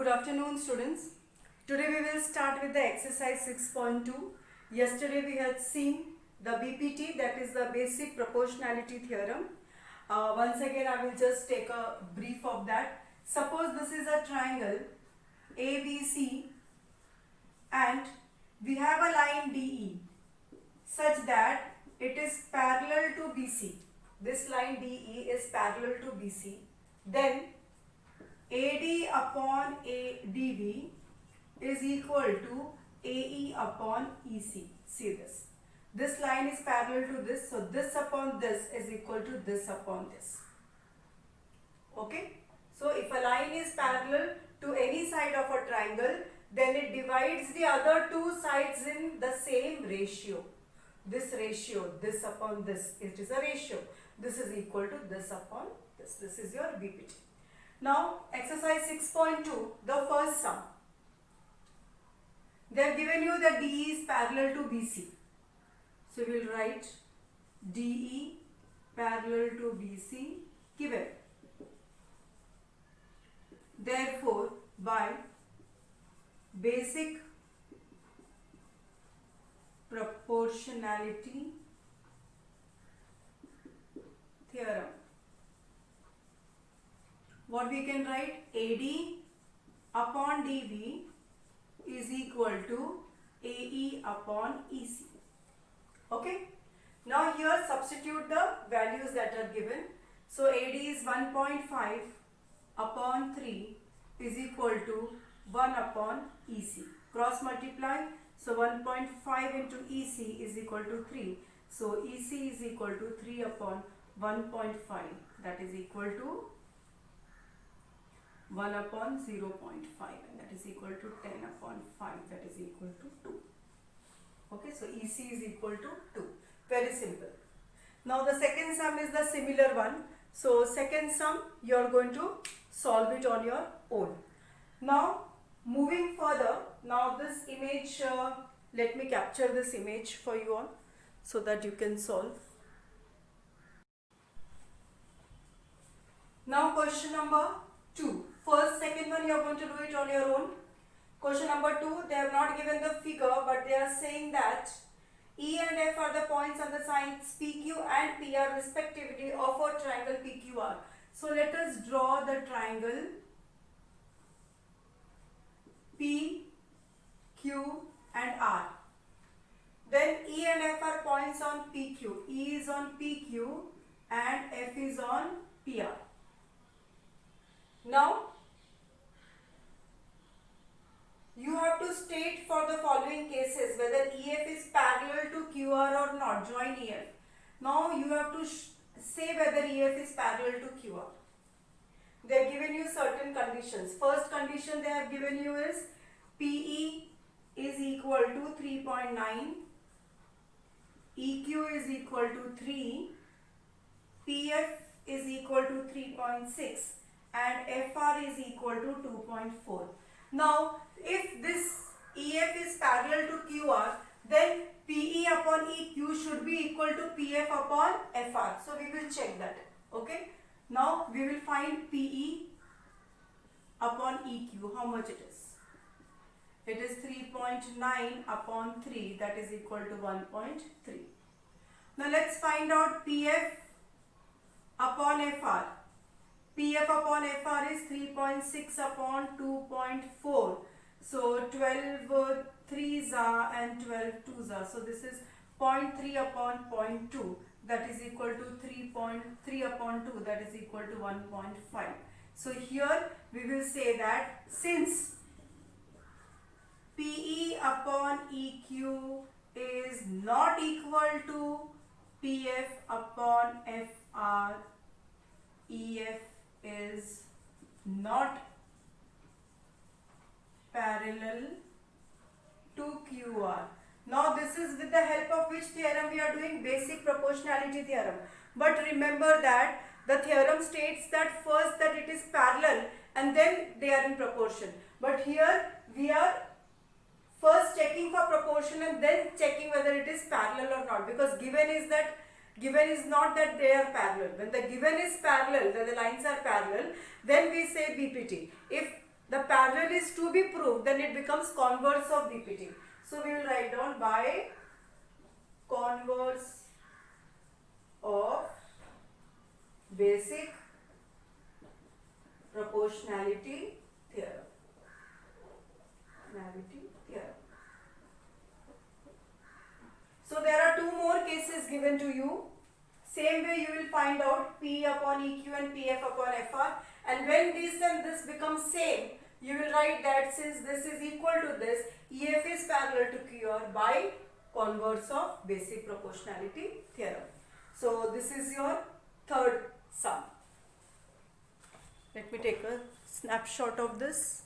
Good afternoon, students. Today we will start with the exercise 6.2. Yesterday we had seen the BPT, that is the basic proportionality theorem. Once again I will just take a brief of that. Suppose this is a triangle ABC and we have a line DE such that it is parallel to BC. This line DE is parallel to BC. Then AD upon ADB is equal to AE upon EC. See this. This line is parallel to this. So this upon this is equal to this upon this. Okay. So if a line is parallel to any side of a triangle, then it divides the other two sides in the same ratio. This ratio, this upon this, it is a ratio. This is equal to this upon this. This is your BPT. Now, exercise 6.2, the first sum. They have given you that DE is parallel to BC. So, we will write DE parallel to BC given. Therefore, by basic proportionality theorem, what we can write, AD upon DB is equal to AE upon EC. Okay. Now here substitute the values that are given. So AD is 1.5 upon 3 is equal to 1 upon EC. Cross multiply. So 1.5 into EC is equal to 3. So EC is equal to 3 upon 1.5, that is equal to 1 upon 0.5, and that is equal to 10 upon 5, that is equal to 2. Okay, so EC is equal to 2. Very simple. Now the second sum is the similar one. So second sum you are going to solve it on your own. Now moving further, now this image, let me capture this image for you all so that you can solve. Now question number 2. First, second one you are going to do it on your own. Question number 2, they have not given the figure, but they are saying that E and F are the points on the sides PQ and PR respectively of a triangle PQR. So let us draw the triangle P, Q and R. Then E and F are points on PQ. E is on PQ and F is on PR. Now you have to state for the following cases whether EF is parallel to QR or not. Join EF. Now you have to say whether EF is parallel to QR. They have given you certain conditions. First condition they have given you is PE is equal to 3.9, EQ is equal to 3, PF is equal to 3.6 and FR is equal to 2.4. Now, if this EF is parallel to QR, then PE upon EQ should be equal to PF upon FR. So, we will check that. Okay. Now, we will find PE upon EQ. How much it is? It is 3.9 upon 3, that is equal to 1.3. Now, let's find out PF upon FR. PF upon FR is 3.6 upon 2.4. So 12 3s are and 12 2s are. So this is 0.3 upon 0.2, that is equal to 3.3 upon 2, that is equal to 1.5. So here we will say that since PE upon EQ is not equal to PF upon FR, EF is not parallel to QR. Now this is with the help of which theorem we are doing? Basic proportionality theorem. But remember that the theorem states that first that it is parallel and then they are in proportion. But here we are first checking for proportion and then checking whether it is parallel or not, because given is not that they are parallel. When the given is parallel, that the lines are parallel, then we say BPT. If the parallel is to be proved, then it becomes converse of BPT. So we will write down by converse of basic proportionality theorem. So there are two more cases given to you. Same way you will find out P upon EQ and PF upon FR, and when this and this become same, you will write that since this is equal to this, EF is parallel to QR by converse of basic proportionality theorem. So this is your third sum. Let me take a snapshot of this.